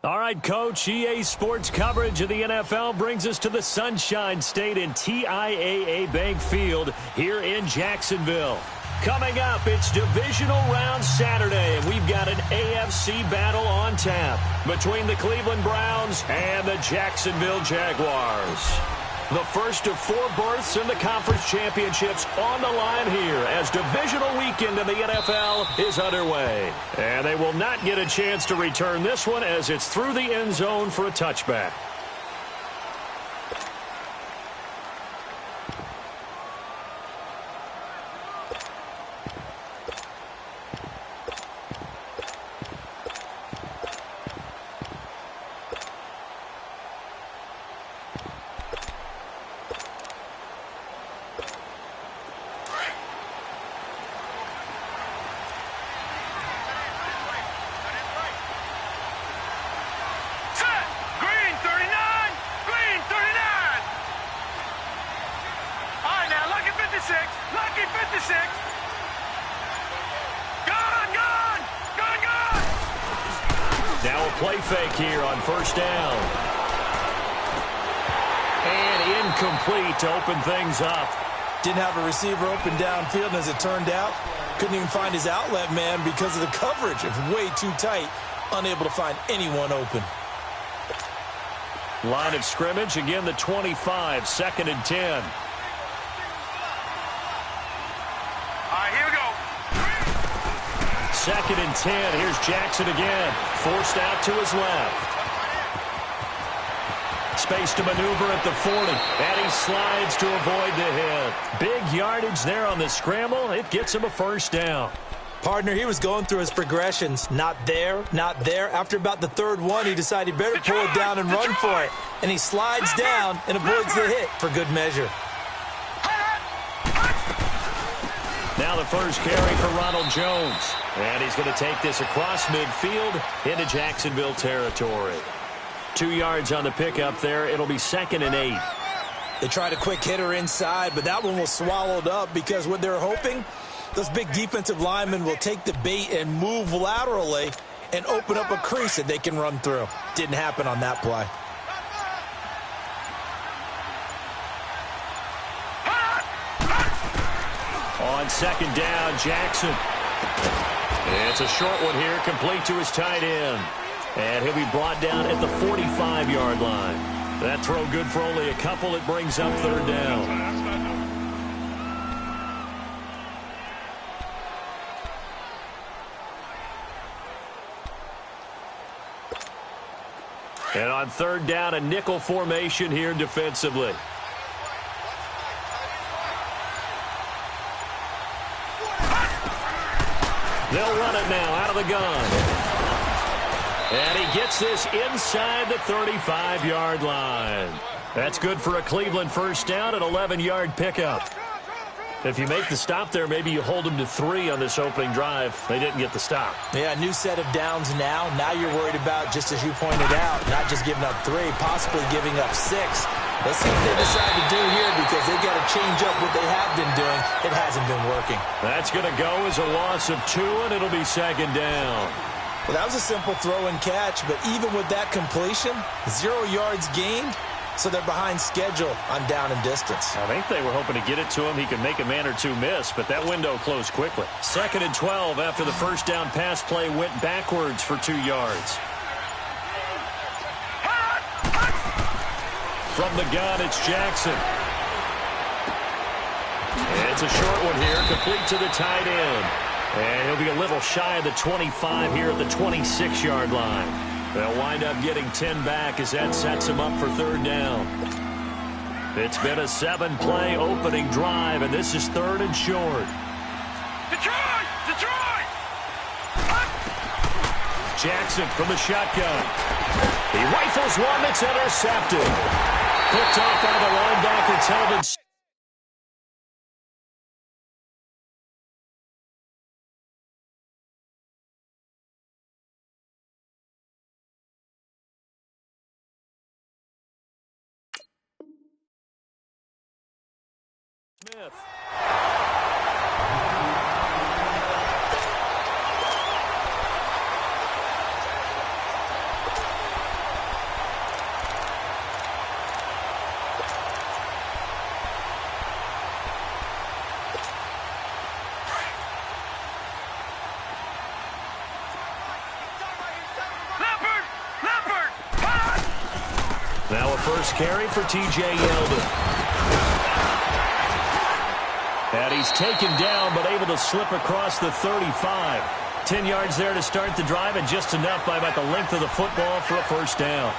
All right, Coach, EA Sports coverage of the NFL brings us to the Sunshine State in TIAA Bank Field here in Jacksonville. Coming up, it's Divisional Round Saturday, and we've got an AFC battle on tap between the Cleveland Browns and the Jacksonville Jaguars. The first of 4 berths in the conference championships on the line here as divisional weekend in the NFL is underway. And they will not get a chance to return this one as it's through the end zone for a touchback. Now a play fake here on first down. And incomplete to open things up. Didn't have a receiver open downfield, and as it turned out, couldn't even find his outlet man because of the coverage. It's way too tight, unable to find anyone open. Line of scrimmage, again the 25, 2nd and 10. Here we go. 2nd and 10. Here's Jackson again. Forced out to his left. Space to maneuver at the 40. And he slides to avoid the hit. Big yardage there on the scramble. It gets him a first down. Partner, he was going through his progressions. Not there, not there. After about the 3rd one, he decided he better pull it down and run for it. And he slides down and avoids the hit for good measure. Now the first carry for Ronald Jones. And he's going to take this across midfield into Jacksonville territory. 2 yards on the pickup there. It'll be 2nd and 8. They tried a quick hitter inside, but that one was swallowed up because what they're hoping, those big defensive linemen will take the bait and move laterally and open up a crease that they can run through. Didn't happen on that play. On 2nd down, Jackson. It's a short one here, complete to his tight end. And he'll be brought down at the 45-yard line. That throw good for only a couple. It brings up 3rd down. And on 3rd down, a nickel formation here defensively. They'll run it now out of the gun. And he gets this inside the 35-yard line. That's good for a Cleveland first down, an 11-yard pickup. If you make the stop there, maybe you hold them to 3 on this opening drive. They didn't get the stop. Yeah, new set of downs now. Now you're worried about, just as you pointed out, not just giving up 3, possibly giving up 6. Let's see what they decide to do here because they've got to change up what they have been doing. It hasn't been working. That's going to go as a loss of 2, and it'll be 2nd down. Well, that was a simple throw and catch, but even with that completion, 0 yards gained, so they're behind schedule on down and distance. I think they were hoping to get it to him. He could make a man or 2 miss, but that window closed quickly. 2nd and 12 after the first down pass play went backwards for 2 yards. From the gun, it's Jackson. It's a short one here, complete to the tight end. And he'll be a little shy of the 25 here at the 26-yard line. They'll wind up getting 10 back as that sets them up for 3rd down. It's been a 7-play opening drive, and this is 3rd and short. Detroit! Detroit! Jackson from the shotgun. He rifles one that's intercepted. Picked off by the linebacker, Telvin Smith. Now a first carry for T.J. Yeldon. And he's taken down, but able to slip across the 35. 10 yards there to start the drive, and just enough by about the length of the football for a first down.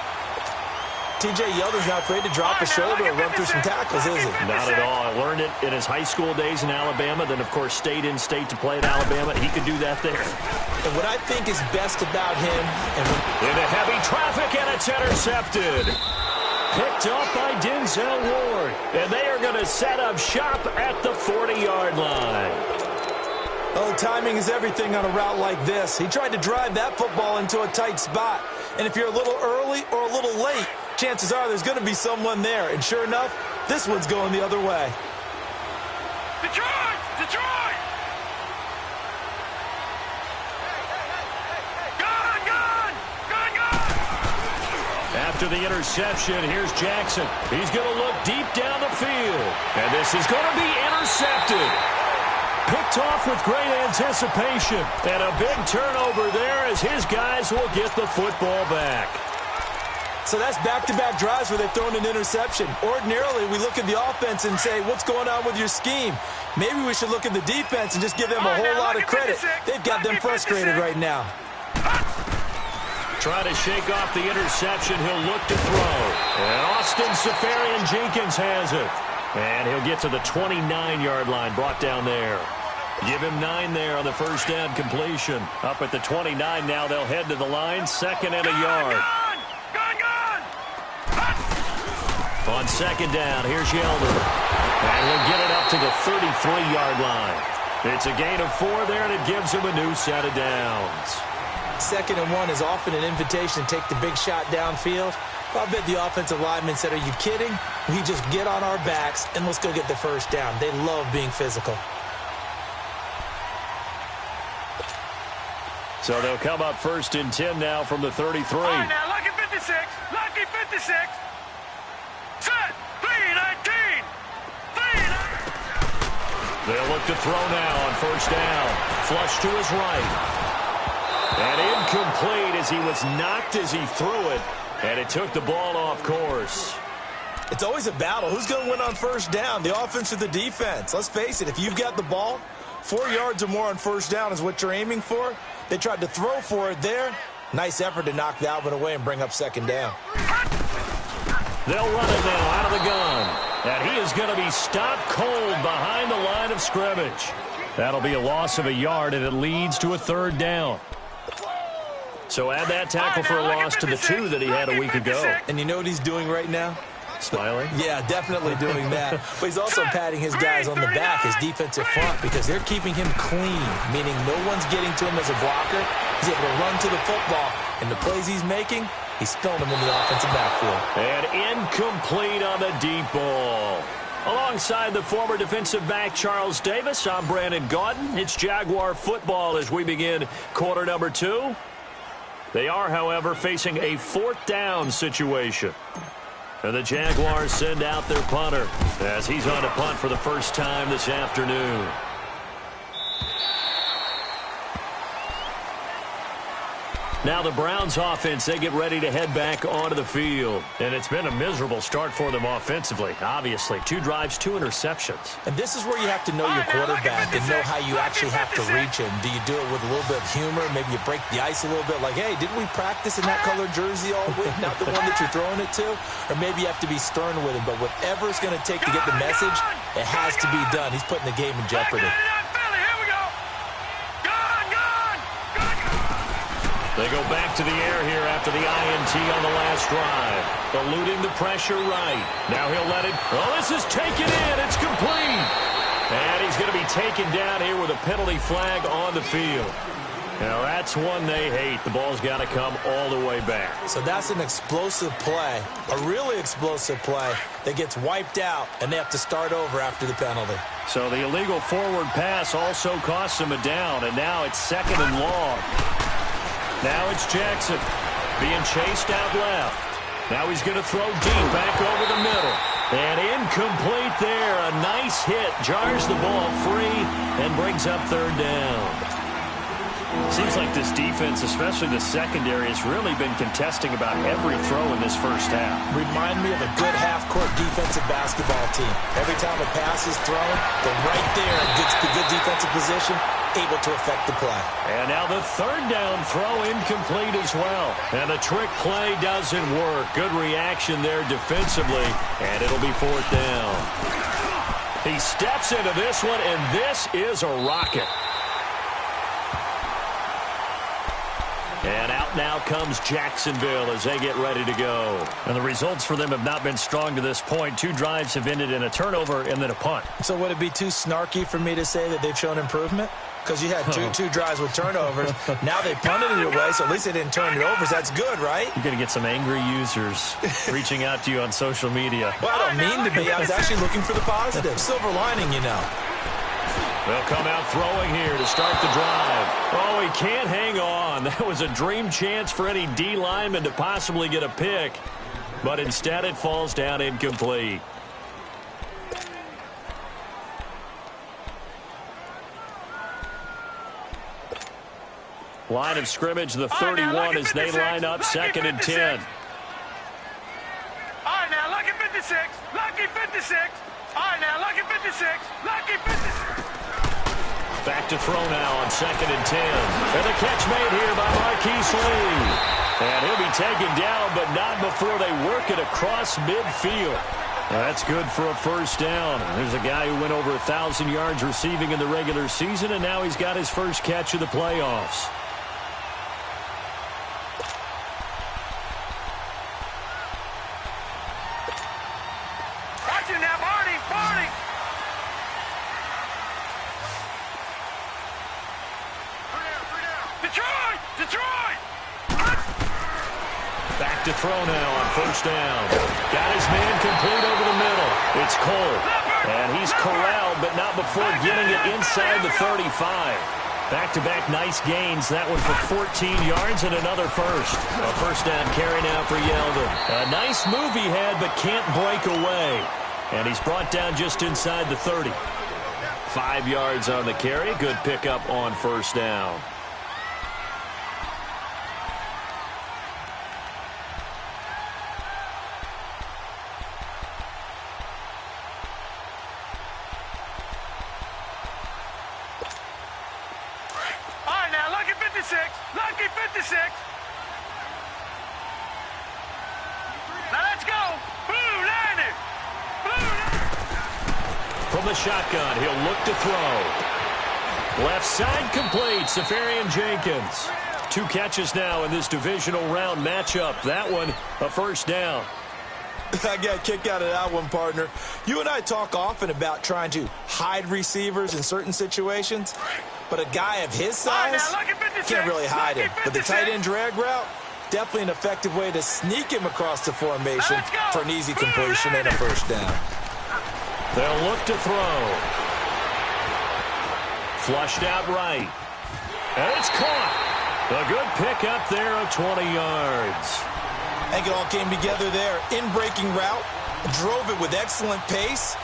T.J. Yeldon's not afraid to drop a shoulder or run through some tackles, is he? Not at all. I learned it in his high school days in Alabama. Then, of course, stayed in state to play at Alabama. He could do that there. And what I think is best about him... Into heavy traffic, and it's intercepted. Picked off by Denzel Ward. And they are going to set up shop at the 40-yard line. Oh, timing is everything on a route like this. He tried to drive that football into a tight spot. And if you're a little early or a little late, chances are there's going to be someone there. And sure enough, this one's going the other way. Detroit! Detroit! Gun! Gun! Gun! Gun! After the interception, here's Jackson. He's going to look deep down the field. And this is going to be intercepted. Picked off with great anticipation. And a big turnover there as his guys will get the football back. So that's back-to-back drives where they've thrown an interception. Ordinarily, we look at the offense and say, what's going on with your scheme? Maybe we should look at the defense and just give them a whole lot of credit. They've got them frustrated right now. Try to shake off the interception. He'll look to throw. And Austin Seferian-Jenkins has it. And he'll get to the 29-yard line, brought down there. Give him 9 there on the first down completion. Up at the 29 now, they'll head to the line, 2nd and a yard. On 2nd down, here's Yeldon. And he'll get it up to the 33-yard line. It's a gain of 4 there, and it gives him a new set of downs. 2nd and 1 is often an invitation to take the big shot downfield. I bet the offensive lineman said, are you kidding? We just get on our backs, and let's go get the first down. They love being physical. So they'll come up 1st and 10 now from the 33. All right, now, lucky 56. Lucky 56. Set. 3-19. 3-19. They'll look to throw now on 1st down. Flush to his right. And incomplete as he was knocked as he threw it. And it took the ball off course. It's always a battle. Who's going to win on 1st down, the offense or the defense? Let's face it, if you've got the ball, 4 yards or more on 1st down is what you're aiming for. They tried to throw for it there. Nice effort to knock that one away and bring up 2nd down. They'll run it now out of the gun. And he is going to be stopped cold behind the line of scrimmage. That'll be a loss of a yard, and it leads to a 3rd down. So add that tackle for a loss to the 2 that he had a week ago. And you know what he's doing right now? Smiling? Yeah, definitely doing that. But he's also patting his guys on the back, his defensive front, because they're keeping him clean, meaning no one's getting to him as a blocker. He's able to run to the football. And the plays he's making, he's spilling them in the offensive backfield. And incomplete on the deep ball. Alongside the former defensive back Charles Davis, I'm Brandon Gaudin. It's Jaguar football as we begin quarter number 2. They are, however, facing a 4th down situation. And the Jaguars send out their punter as he's on to punt for the first time this afternoon. Now the Browns offense, they get ready to head back onto the field. And it's been a miserable start for them offensively, obviously. 2 drives, 2 interceptions. And this is where you have to know your quarterback and know how you actually have to reach him. Do you do it with a little bit of humor? Maybe you break the ice a little bit like, hey, didn't we practice in that colored jersey all week? Not the one that you're throwing it to? Or maybe you have to be stern with him. But whatever it's going to take to get the message, it has to be done. He's putting the game in jeopardy. They go back to the air here after the INT on the last drive. Eluding the pressure right. Now he'll let it. Oh, this is taken in. It's complete. And he's going to be taken down here with a penalty flag on the field. Now that's one they hate. The ball's got to come all the way back. So that's an explosive play, a really explosive play that gets wiped out, and they have to start over after the penalty. So the illegal forward pass also costs him a down, and now it's 2nd and long. Now it's Jackson being chased out left. Now he's going to throw deep back over the middle. And incomplete there. A nice hit. Jars the ball free and brings up 3rd down. Seems like this defense, especially the secondary, has really been contesting about every throw in this first half. Remind me of a good half-court defensive basketball team. Every time a pass is thrown, they're right there in good defensive position, able to affect the play. And now the third down throw incomplete as well. And the trick play doesn't work. Good reaction there defensively, and it'll be fourth down. He steps into this one, and this is a rocket. And out now comes Jacksonville as they get ready to go. And the results for them have not been strong to this point. 2 drives have ended in a turnover and then a punt. So would it be too snarky for me to say that they've shown improvement? Because you had two drives with turnovers. Now they punted it away, so at least they didn't turn it over. That's good, right? You're going to get some angry users reaching out to you on social media. Well, I don't mean to be. I was actually looking for the positive. Silver lining, you know. They'll come out throwing here to start the drive. Oh, he can't hang on. That was a dream chance for any D lineman to possibly get a pick. But instead it falls down incomplete. Line of scrimmage, the 31 as they line up, 2nd and 10. All right, now, lucky 56. Lucky 56. All right, now, lucky 56. Lucky 56. Back to throw now on 2nd and 10. And the catch made here by Marquise Lee. And he'll be taken down, but not before they work it across midfield. That's good for a first down. There's a guy who went over 1,000 yards receiving in the regular season, and now he's got his first catch of the playoffs. Watch it now, Barney. Detroit! Back to throw now on first down. Got his man complete over the middle. It's Cole. And he's corralled, but not before getting it inside the 35. Back-to-back nice gains. That one for 14 yards and another first. A first down carry now for Yeldon. A nice move he had, but can't break away. And he's brought down just inside the 30. 5 yards on the carry. Good pickup on first down. Lucky 56. Now let's go. Blue Liner. From the shotgun, he'll look to throw. Left side complete, Safarian Jenkins. 2 catches now in this divisional round matchup. That one, a first down. I got a kick out of that one, partner. You and I talk often about trying to hide receivers in certain situations, but a guy of his size can't really hide him. But the tight end drag route, definitely an effective way to sneak him across the formation for an easy completion and a first down. They'll look to throw. Flushed out right. And it's caught. A good pickup there of 20 yards. I think it all came together there. In-breaking route, drove it with excellent pace.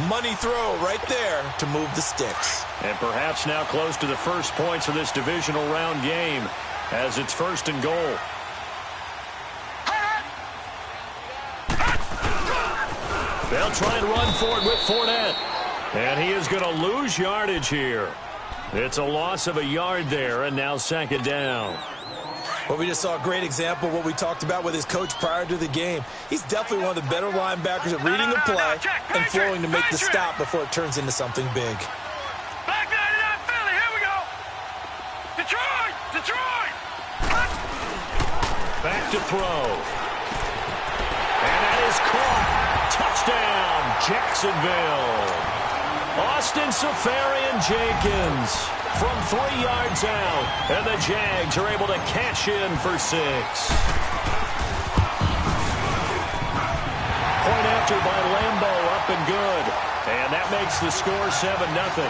Money throw right there to move the sticks. And perhaps now close to the first points of this divisional round game as it's 1st and goal. They'll try and run for it with Fournette. And he is going to lose yardage here. It's a loss of a yard there, and now 2nd down. Well, we just saw a great example of what we talked about with his coach prior to the game. He's definitely one of the better linebackers at reading the play and flowing to make the stop before it turns into something big. Back 99 Philly, here we go. Detroit! Back to throw. And that is caught. Touchdown, Jacksonville. Austin Safarian Jenkins from 3 yards out, and the Jags are able to cash in for 6. Point after by Lambeau, up and good. And that makes the score 7-0.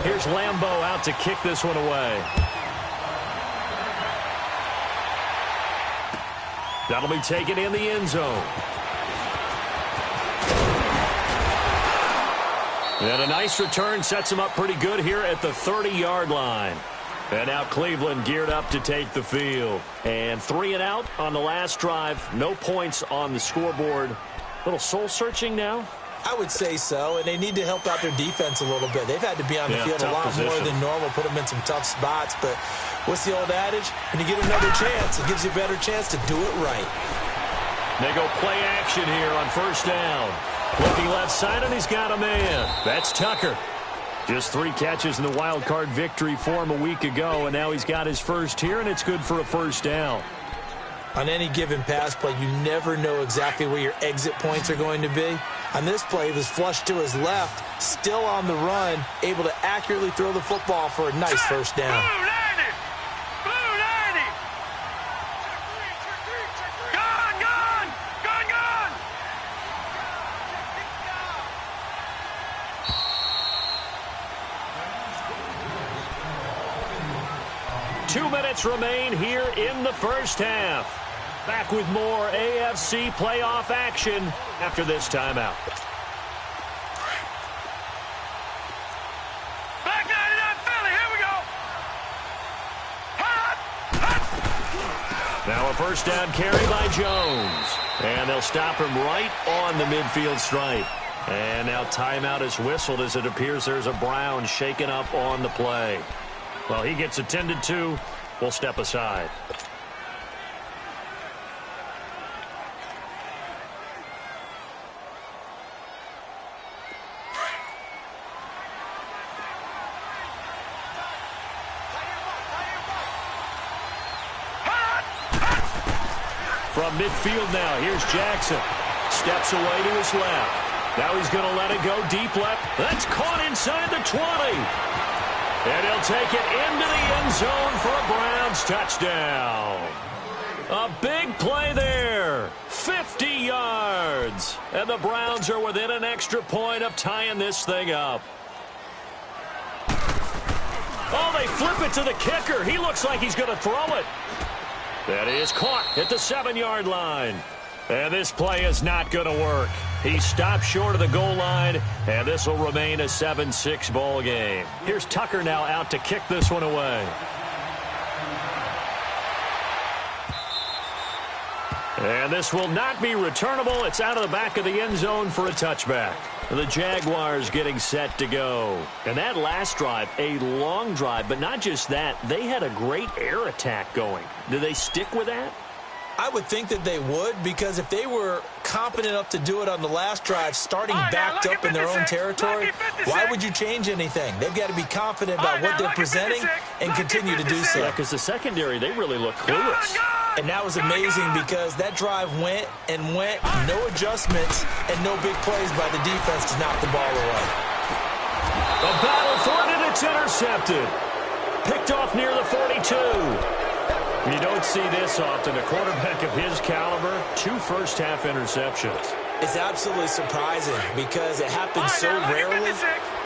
Here's Lambeau out to kick this one away. That'll be taken in the end zone. And a nice return sets him up pretty good here at the 30-yard line. And now Cleveland geared up to take the field. And 3 and out on the last drive. No points on the scoreboard. A little soul-searching now? I would say so, and they need to help out their defense a little bit. They've had to be on the field a lot more than normal, put them in some tough spots. But what's the old adage? When you get another chance, it gives you a better chance to do it right. They go play action here on first down. Looking left side, and he's got a man. That's Tucker. Just 3 catches in the wild card victory for him a week ago, and now he's got his first here, and it's good for a first down. On any given pass play, you never know exactly where your exit points are going to be. On this play, he was flushed to his left, still on the run, able to accurately throw the football for a nice first down. Blue 90! Blue 90! Gone, gone! Gone, gone! 2 minutes remain here in the first half. Back with more AFC playoff action after this timeout. Back 99 Philly, here we go! Hot! Hot! Now a first down carry by Jones. And they'll stop him right on the midfield stripe. And now timeout is whistled as it appears there's a Brown shaken up on the play. Well, he gets attended to. We'll step aside. From midfield now, here's Jackson. Steps away to his left. Now he's going to let it go deep left. That's caught inside the 20. And he'll take it into the end zone for a Browns touchdown. A big play there. 50 yards. And the Browns are within an extra point of tying this thing up. Oh, they flip it to the kicker. He looks like he's going to throw it. That is caught at the 7-yard line. And this play is not going to work. He stopped short of the goal line, and this will remain a 7-6 ball game. Here's Tucker now out to kick this one away. And this will not be returnable. It's out of the back of the end zone for a touchback. The Jaguars getting set to go. And that last drive, a long drive, but not just that. They had a great air attack going. Do they stick with that? I would think that they would, because if they were confident enough to do it on the last drive, starting backed up in their own territory, why would you change anything? They've got to be confident about what they're presenting and continue to do so. Yeah, because the secondary, they really look clueless. And that was amazing because that drive went and went, no adjustments, and no big plays by the defense to knock the ball away. A battle for it, and it's intercepted. Picked off near the 42. You don't see this often. A quarterback of his caliber, 2 first-half interceptions. It's absolutely surprising because it happens so rarely.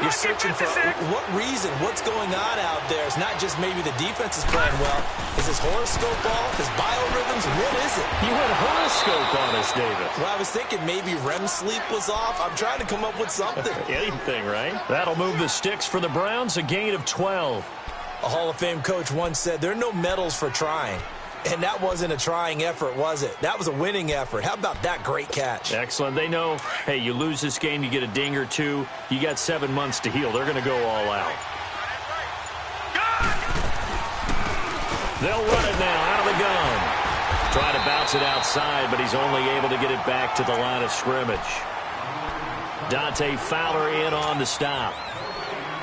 You're searching for what reason, what's going on out there. It's not just maybe the defense is playing well. Is his horoscope off? His biorhythms? What is it? You had a horoscope on us, David. Well, I was thinking maybe REM sleep was off. I'm trying to come up with something. Anything, right? That'll move the sticks for the Browns, a gain of 12. A Hall of Fame coach once said, there are no medals for trying. And that wasn't a trying effort, was it? That was a winning effort. How about that great catch? Excellent. They know, hey, you lose this game, you get a ding or 2. You got 7 months to heal. They're going to go all out. They'll run it now out of the gun. Try to bounce it outside, but he's only able to get it back to the line of scrimmage. Dante Fowler in on the stop.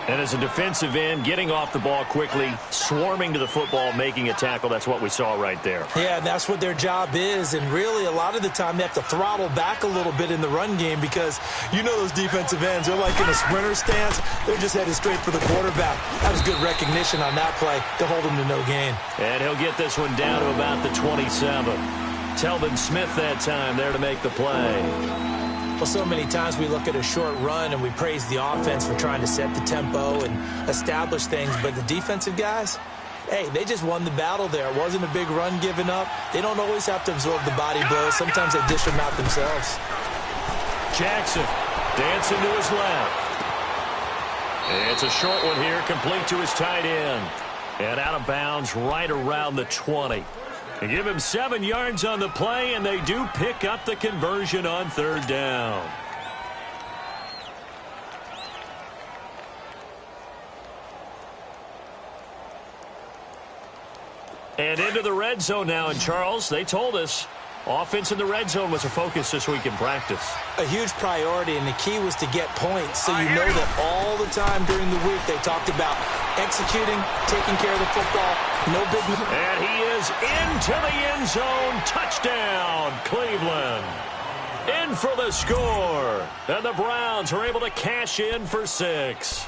And as a defensive end, getting off the ball quickly, swarming to the football, making a tackle, that's what we saw right there. Yeah, and that's what their job is. And really, a lot of the time, they have to throttle back a little bit in the run game because you know those defensive ends, they're like in a sprinter stance. They're just headed straight for the quarterback. That was good recognition on that play to hold him to no gain. And he'll get this one down to about the 27. Telvin Smith that time there to make the play. Well, so many times we look at a short run and we praise the offense for trying to set the tempo and establish things, but the defensive guys, hey, they just won the battle there. It wasn't a big run given up. They don't always have to absorb the body blows. Sometimes they dish them out themselves. Jackson dancing to his left. It's a short one here, complete to his tight end. And out of bounds right around the 20. They give him 7 yards on the play, and they do pick up the conversion on third down. And into the red zone now. And, Charles, they told us offense in the red zone was a focus this week in practice. A huge priority, and the key was to get points. So you know that all the time during the week they talked about executing, taking care of the football. No big... And he is into the end zone. Touchdown, Cleveland. In for the score. And the Browns are able to cash in for 6.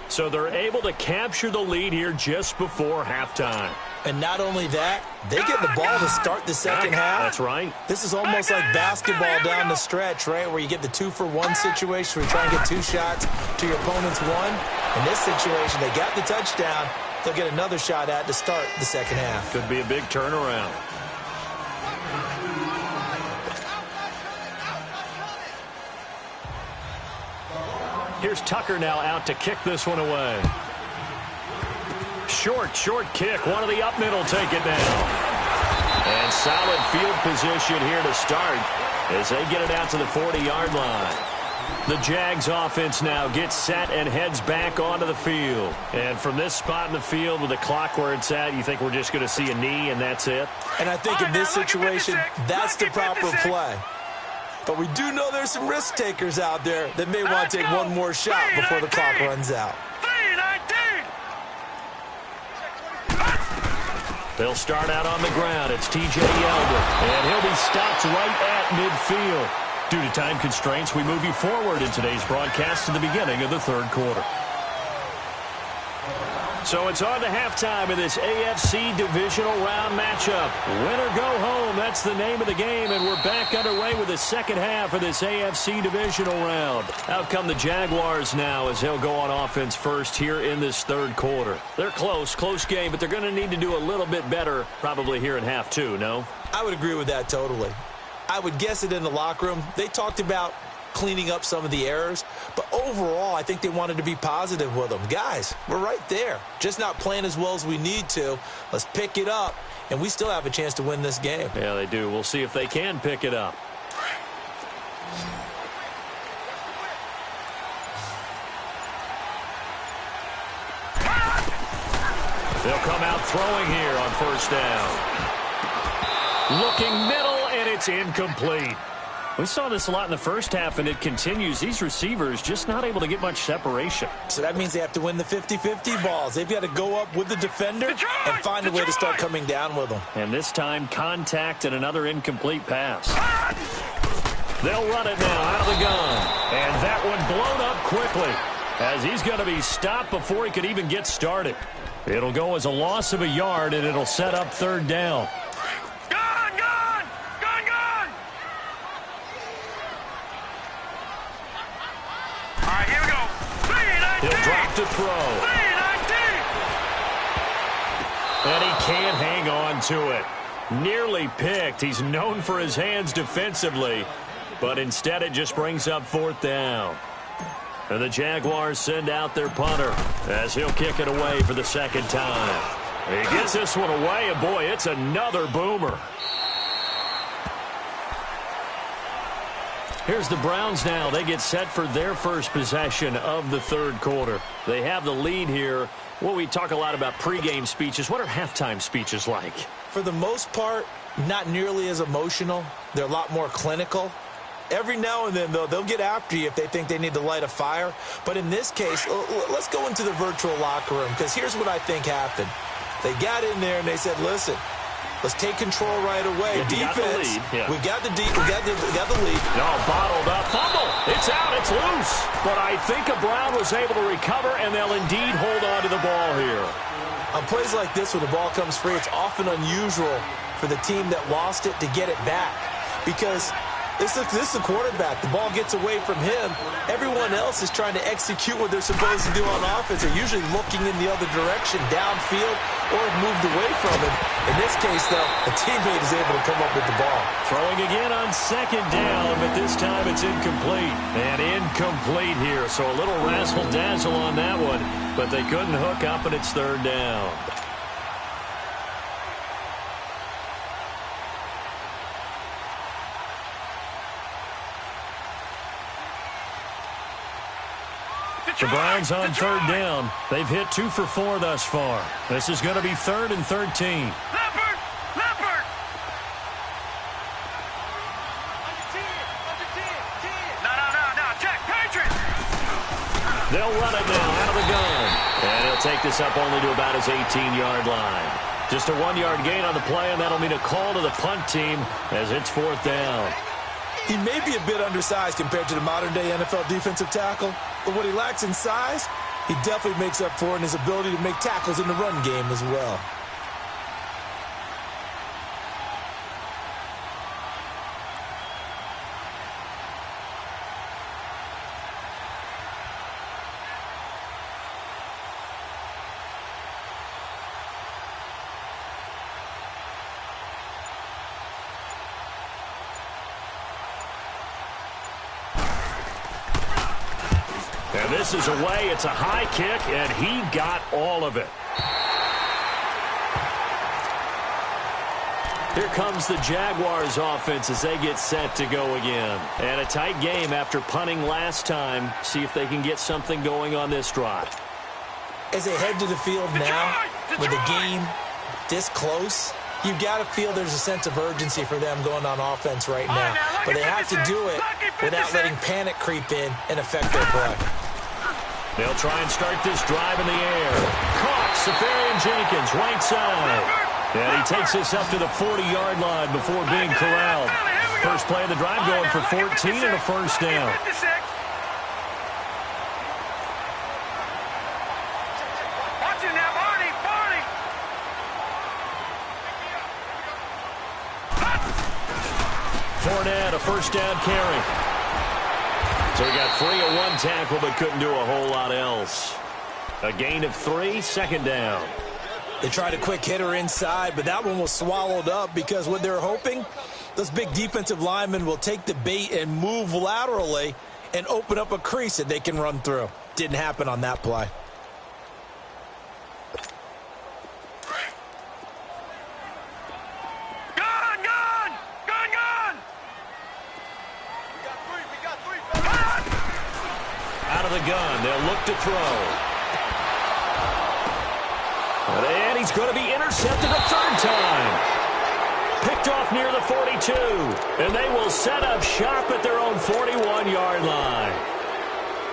So they're able to capture the lead here just before halftime. And not only that, they get the ball to start the second half. That's right. This is almost like basketball down the stretch, right, where you get the 2-for-1 situation where you try and get 2 shots to your opponent's 1. In this situation, they got the touchdown. They'll get another shot at to start the second half. Could be a big turnaround. Here's Tucker now out to kick this one away. Short kick. One of the up middle take it now. And solid field position here to start as they get it out to the 40-yard line. The Jags offense now gets set and heads back onto the field. And from this spot in the field with the clock where it's at, you think we're just going to see a knee and that's it? And I think in this situation, that's the proper play. But we do know there's some risk takers out there that may want to take one more shot before the clock runs out. They'll start out on the ground. It's T.J. Yeldon, and he'll be stopped right at midfield. Due to time constraints, we move you forward in today's broadcast to the beginning of the third quarter. So it's on to halftime of this AFC divisional round matchup. Win or go home, that's the name of the game, and we're back underway with the second half of this AFC divisional round. Out come the Jaguars now as they'll go on offense first here in this third quarter. They're close game, but they're going to need to do a little bit better probably here in half 2, no? I would agree with that totally. I would guess it in the locker room. They talked about cleaning up some of the errors, but overall I think they wanted to be positive with them. Guys, we're right there, just not playing as well as we need to. Let's pick it up, and we still have a chance to win this game. Yeah, they do. We'll see if they can pick it up. They'll come out throwing here on first down. Looking middle, and it's incomplete. We saw this a lot in the first half, and it continues. These receivers just not able to get much separation. So that means they have to win the 50-50 balls. They've got to go up with the defender and find a way to start coming down with them. And this time, contact and another incomplete pass. They'll run it now out of the gun. And that one blown up quickly as he's going to be stopped before he could even get started. It'll go as a loss of a yard, and it'll set up third down. He'll drop to throw. And he can't hang on to it. Nearly picked. He's known for his hands defensively, but instead it just brings up fourth down. And the Jaguars send out their punter as he'll kick it away for the second time. He gets this one away, and boy, it's another boomer. Here's the Browns now. They get set for their first possession of the third quarter. They have the lead here. Well, we talk a lot about pregame speeches. What are halftime speeches like? For the most part, not nearly as emotional. They're a lot more clinical. Every now and then, though, they'll get after you if they think they need to light a fire. But in this case, let's go into the virtual locker room, because here's what I think happened. They got in there and they said, listen, let's take control right away. Defense, we got the lead. No, bottled up. Fumble. It's out. It's loose. But I think Brown was able to recover, and they'll indeed hold on to the ball here. On plays like this, when the ball comes free, it's often unusual for the team that lost it to get it back. Because This is the quarterback. The ball gets away from him. Everyone else is trying to execute what they're supposed to do on offense. They're usually looking in the other direction, downfield, or have moved away from him. In this case, though, a teammate is able to come up with the ball. Throwing again on second down, but this time it's incomplete. And incomplete here, so a little razzle-dazzle on that one, but they couldn't hook up, and it's third down. The Browns on third down. They've hit 2 for 4 thus far. This is going to be 3rd and 13. Leopard! Leopard! No. Check, Patriot! They'll run it now out of the gun. And he'll take this up only to about his 18-yard line. Just a 1-yard gain on the play, and that'll mean a call to the punt team as it's 4th down. He may be a bit undersized compared to the modern-day NFL defensive tackle, but what he lacks in size, he definitely makes up for in his ability to make tackles in the run game as well. And this is away. It's a high kick, and he got all of it. Here comes the Jaguars offense as they get set to go again. And a tight game after punting last time. See if they can get something going on this drive. As they head to the field now, with the game this close, you've got to feel there's a sense of urgency for them going on offense right now. But they have to do it without letting panic creep in and affect their play. They'll try and start this drive in the air. Caught, Safarian-Jenkins, right side. And he takes this up to the 40-yard line before being corralled. First play of the drive going for 14 and a first down. Watch it now, Barney! Fournette, a first down carry. So he got 3 on 1 tackle, but couldn't do a whole lot else. A gain of 3, second down. They tried a quick hitter inside, but that one was swallowed up because what they're hoping, those big defensive linemen will take the bait and move laterally and open up a crease that they can run through. Didn't happen on that play. Out of the gun, they'll look to throw. And he's going to be intercepted a third time. Picked off near the 42. And they will set up shop at their own 41-yard line.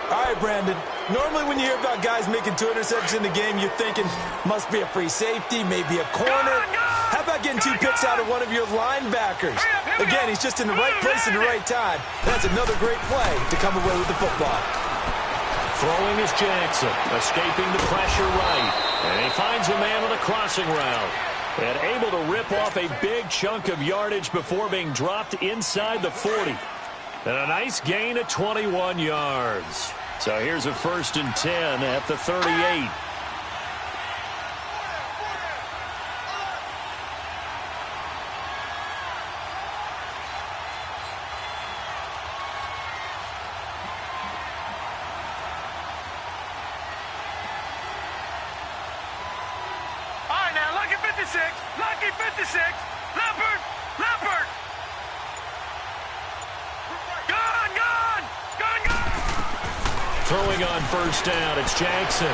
All right, Brandon. Normally when you hear about guys making 2 interceptions in the game, you're thinking must be a free safety, maybe a corner. How about getting 2 picks out of one of your linebackers? Again, he's just in the right place at the right time. That's another great play to come away with the football. Throwing is Jackson, escaping the pressure right. And he finds a man on the crossing route. And able to rip off a big chunk of yardage before being dropped inside the 40. And a nice gain of 21 yards. So here's a 1st and 10 at the 38. Lucky 56. Leopard. Gun. Throwing on first down, it's Jackson.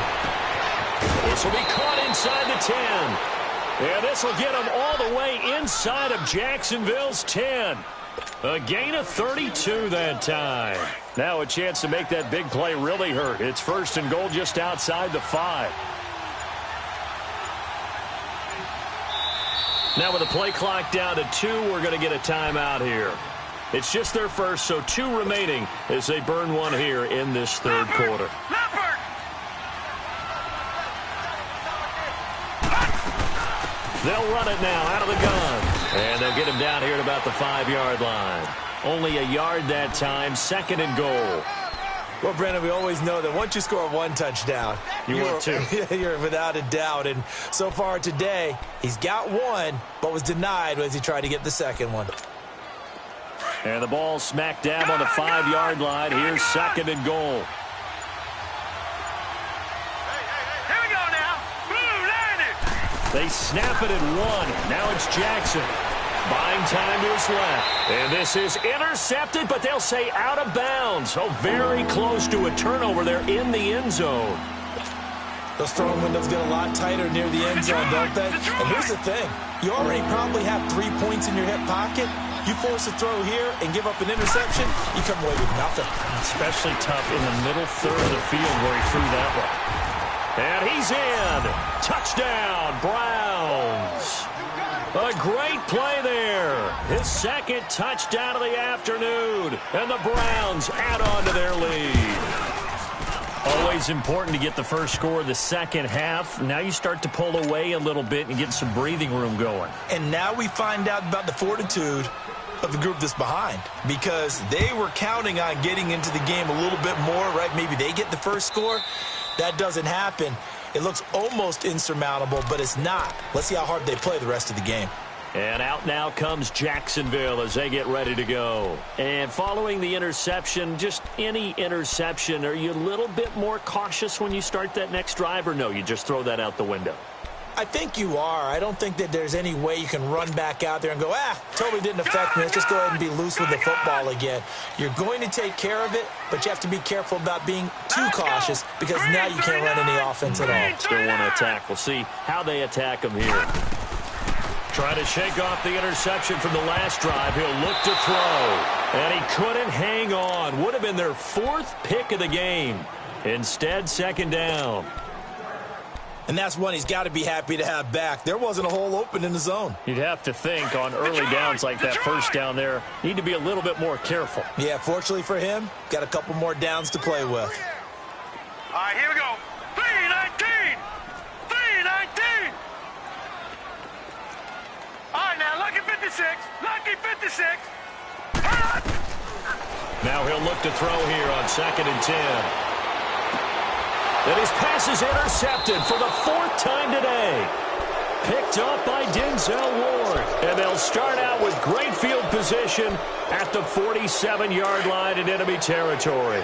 This will be caught inside the 10. Yeah, this will get him all the way inside of Jacksonville's 10. A gain of 32 that time. Now a chance to make that big play really hurt. It's 1st and goal just outside the 5. Now with the play clock down to 2, we're going to get a timeout here. It's just their first, so 2 remaining as they burn one here in this third quarter. They'll run it now out of the gun. And they'll get him down here at about the 5-yard line. Only a yard that time, 2nd and goal. Well, Brandon, we always know that once you score 1 touchdown, you're too. You're without a doubt. And so far today, he's got 1, but was denied as he tried to get the 2nd one. And the ball smack dab on the 5-yard line. Here's 2nd and goal. Here we go now. Blue line it. They snap it at 1. Now it's Jackson. Buying time to his left. And this is intercepted, but they'll say out of bounds. Oh, very close to a turnover there in the end zone. Those throwing windows get a lot tighter near the end zone, don't they? And here's the thing. You already probably have 3 points in your hip pocket. You force a throw here and give up an interception, you come away with nothing. Especially tough in the middle third of the field where he threw that one. And he's in. Touchdown, Browns. A great play there. His 2nd touchdown of the afternoon. And the Browns add on to their lead. Always important to get the first score of the second half. Now you start to pull away a little bit and get some breathing room going. And now we find out about the fortitude of the group that's behind, because they were counting on getting into the game a little bit more, right? Maybe they get the first score. That doesn't happen. It looks almost insurmountable, but it's not. Let's see how hard they play the rest of the game. And out now comes Jacksonville as they get ready to go. And following the interception, just any interception, are you a little bit more cautious when you start that next drive, or no, you just throw that out the window? I think you are. I don't think that there's any way you can run back out there and go, totally didn't affect me. Let's just go ahead and be loose with the football again. You're going to take care of it, but you have to be careful about being too cautious, because now you can't run any offense at all. Still want to attack. We'll see how they attack them here. Trying to shake off the interception from the last drive. He'll look to throw. And he couldn't hang on. Would have been their 4th pick of the game. Instead, 2nd down. And that's one he's got to be happy to have back. There wasn't a hole open in the zone. You'd have to think on early downs like that first down there, need to be a little bit more careful. Yeah, fortunately for him, got a couple more downs to play with. All right, here we go. 3-19. 3-19. All right, now, lucky 56. Lucky 56. Now he'll look to throw here on 2nd and 10. And his pass is intercepted for the 4th time today. Picked up by Denzel Ward. And they'll start out with great field position at the 47-yard line in enemy territory.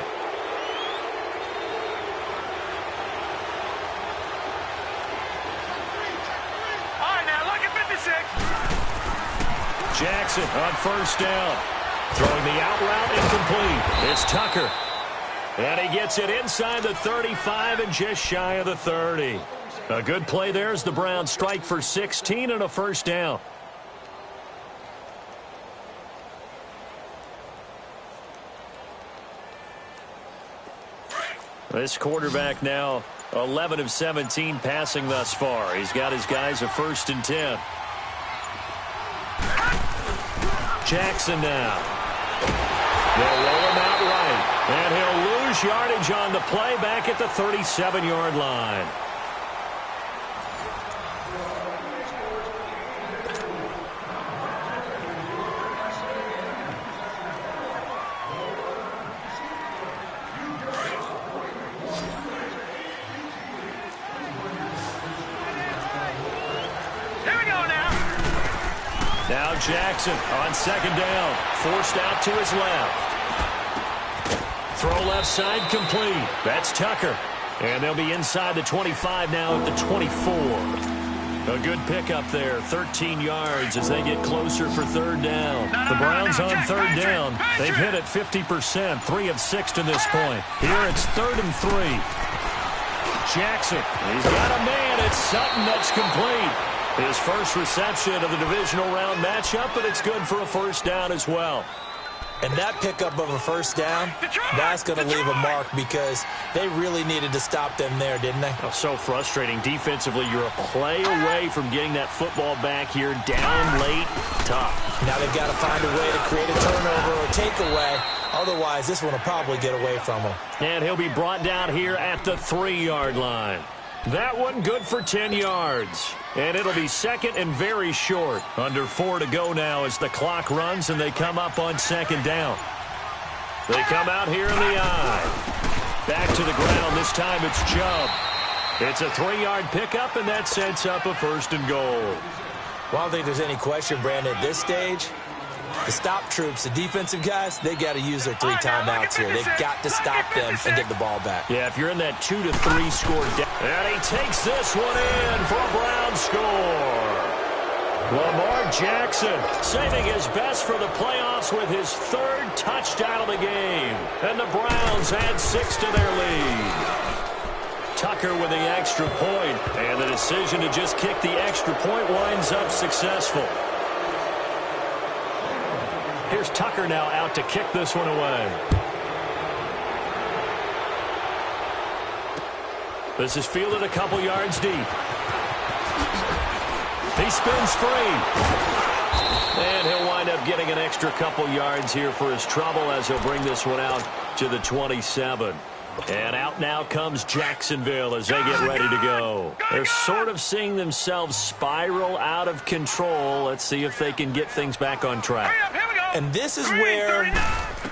All right, now, lucky 56. Jackson on 1st down. Throwing the out route incomplete. It's Tucker. And he gets it inside the 35 and just shy of the 30. A good play there as the Browns strike for 16 and a 1st down. This quarterback now 11 of 17 passing thus far. He's got his guys a 1st and 10. Jackson now. They'll roll him out right. And he'll lose yardage on the play back at the 37-yard line. Here we go now. Now Jackson on 2nd down. Forced out to his left. Throw left side complete. That's Tucker. And they'll be inside the 25 now at the 24. A good pickup there. 13 yards as they get closer for 3rd down. The Browns on 3rd down. They've hit it 50%. 3 of 6 to this point. Here it's 3rd and 3. Jackson. He's got a man. It's Sutton that's complete. His first reception of the divisional round matchup, but it's good for a 1st down as well. And that pickup of a 1st down, that's going to leave a mark, because they really needed to stop them there, didn't they? Oh, so frustrating. Defensively, you're a play away from getting that football back here. Down late, tough. Now they've got to find a way to create a turnover or takeaway. Otherwise, this one will probably get away from them. And he'll be brought down here at the 3-yard line. That one good for 10 yards. And it'll be second and very short. Under 4 to go now as the clock runs and they come up on second down. They come out here in the eye. Back to the ground. This time it's Chubb. It's a 3-yard pickup, and that sets up a 1st and goal. Well, I don't think there's any question, Brandon, at this stage. The stop troops, the defensive guys, they got to use their 3 timeouts here. They've got to stop them and get the ball back. Yeah, if you're in that 2 to 3 score down. And he takes this one in for a Brown score. Lamar Jackson saving his best for the playoffs with his 3rd touchdown of the game. And the Browns add 6 to their lead. Tucker with the extra point, and the decision to just kick the extra point winds up successful. Here's Tucker now out to kick this one away. This is fielded a couple yards deep. He spins free. And he'll wind up getting an extra couple yards here for his trouble as he'll bring this one out to the 27. And out now comes Jacksonville as they get ready to go. They're sort of seeing themselves spiral out of control. Let's see if they can get things back on track. And this is where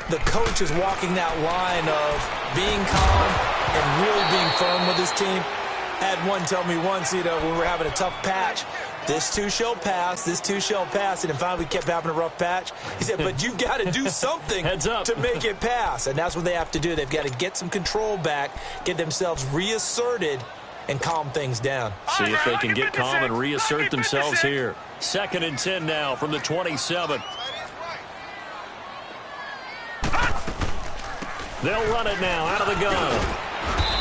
the coach is walking that line of being calm and really being firm with his team. I had one tell me once, when we were having a tough patch, this too shall pass, this too shall pass, and then finally we kept having a rough patch. He said, but you've got to do something to make it pass, and that's what they have to do. They've got to get some control back, get themselves reasserted, and calm things down. See if they can get calm and reassert themselves here. 2nd and 10 now from the 27. They'll run it now out of the gun.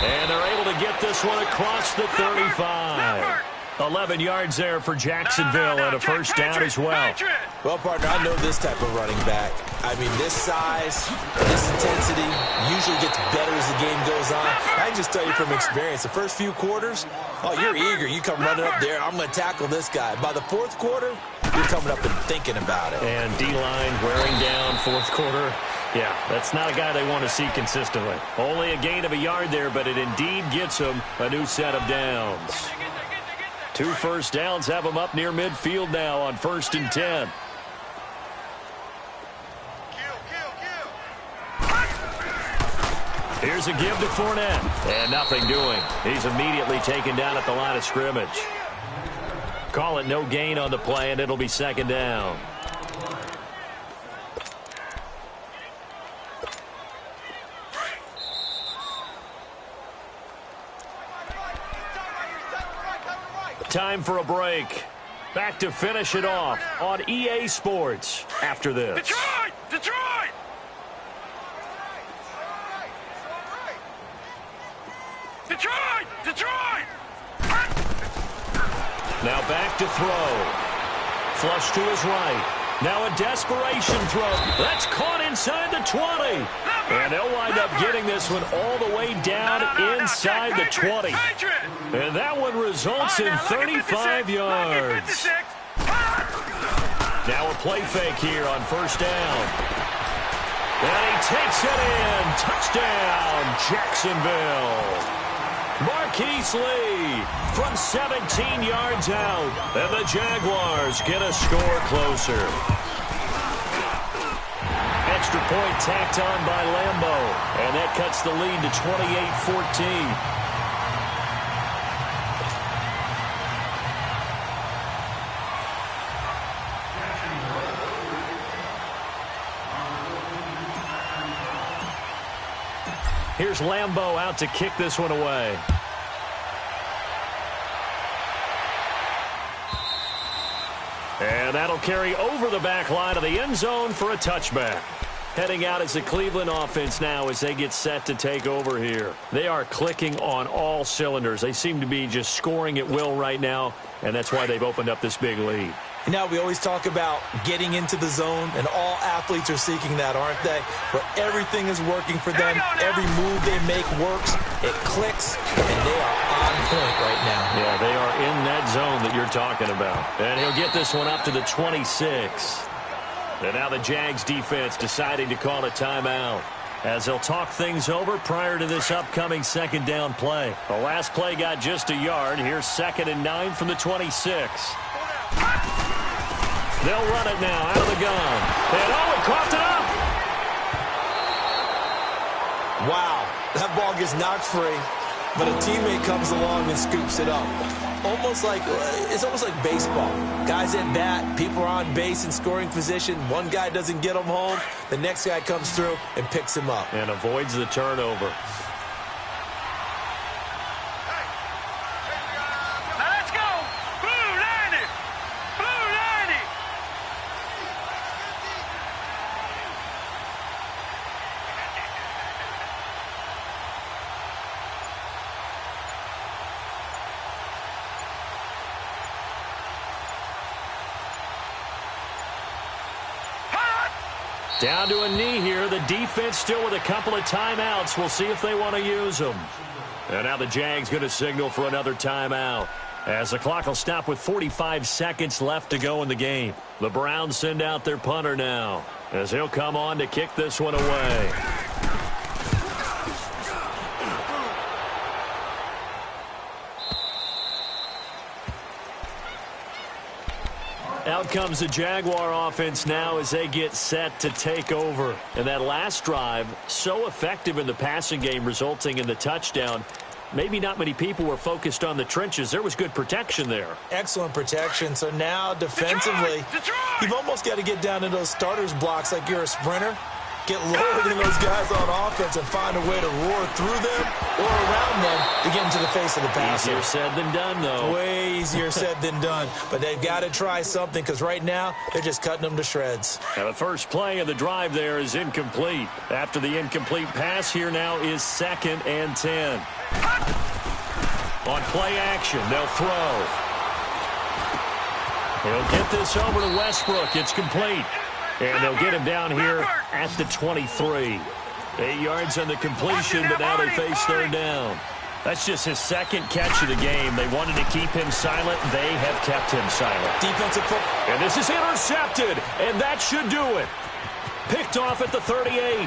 And they're able to get this one across the 35. 11 yards there for Jacksonville and a 1st down as well. Well, partner, I know this type of running back. I mean, this size, this intensity usually gets better as the game goes on. I can just tell you from experience, the first few quarters, you're eager. You come running up there, I'm going to tackle this guy. By the 4th quarter, you're coming up and thinking about it. And D-line wearing down 4th quarter. Yeah, that's not a guy they want to see consistently. Only a gain of a yard there, but it indeed gets him a new set of downs. 2 1st downs have him up near midfield now on 1st and 10. Here's a give to Fournette. And nothing doing. He's immediately taken down at the line of scrimmage. Call it no gain on the play, and it'll be 2nd down. Time for a break. Back to finish it off on EA Sports after this. Detroit! Detroit! Detroit! Detroit! Now back to throw. Flush to his right. Now a desperation throw. That's caught inside the 20. And they'll wind up getting this one all the way down inside the 20. And that one results in 35 yards. Now a play fake here on 1st down. And he takes it in. Touchdown, Jacksonville. Marquise Lee from 17 yards out. And the Jaguars get a score closer. Extra point tacked on by Lambo. And that cuts the lead to 28-14. Here's Lambo out to kick this one away. And that'll carry over the back line of the end zone for a touchback. Heading out is the Cleveland offense now as they get set to take over here. They are clicking on all cylinders. They seem to be just scoring at will right now, and that's why they've opened up this big lead. Now, we always talk about getting into the zone, and all athletes are seeking that, aren't they? Where everything is working for them. Every move they make works. It clicks, and they are on point right now. Yeah, they are in that zone that you're talking about. And he'll get this one up to the 26. And now the Jags defense deciding to call a timeout. as they'll talk things over prior to this upcoming second down play. The last play got just a yard. Here's 2nd and 9 from the 26. They'll run it now out of the gun. And he coughed it up. Wow, that ball gets knocked free, but a teammate comes along and scoops it up. It's almost like baseball. Guys at bat, people are on base in scoring position. One guy doesn't get him home. The next guy comes through and picks him up. And avoids the turnover. Now let's go. Blue 90. Blue 90. Down to a knee here. The defense still with a couple of timeouts. We'll see if they want to use them. And now the Jags going to signal for another timeout, as the clock will stop with 45 seconds left to go in the game. The Browns send out their punter now, as he'll come on to kick this one away. Out comes the Jaguar offense now as they get set to take over. And that last drive, so effective in the passing game, resulting in the touchdown. Maybe not many people were focused on the trenches. There was good protection there. Excellent protection. So now defensively, you've almost got to get down to those starters blocks like you're a sprinter. Get lower than those guys on offense and find a way to roar through them or around them to get into the face of the passer. Easier said than done, though. Way easier said than done. But they've got to try something, because right now they're just cutting them to shreds. Now the first play of the drive there is incomplete. After the incomplete pass, here now is 2nd and 10. On play action, they'll throw. He'll get this over to Westbrook. It's complete. And they'll get him down here at the 23. 8 yards on the completion, but now they face 3rd down. That's just his 2nd catch of the game. They wanted to keep him silent. They have kept him silent. Defensive foot. And this is intercepted, and that should do it. Picked off at the 38.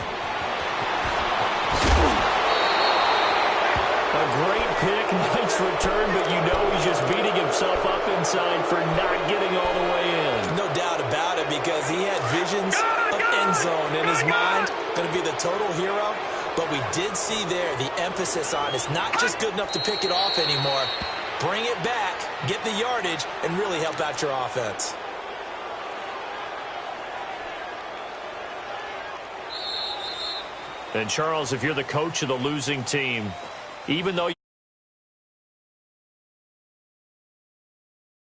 A great pick, nice return, but you know he's just beating himself up inside for not getting all the way in. No doubt about it, because he had visions of end zone in his mind. Going to be the total hero. But we did see there the emphasis on it's not just good enough to pick it off anymore. Bring it back, get the yardage, and really help out your offense. And Charles, if you're the coach of the losing team, even though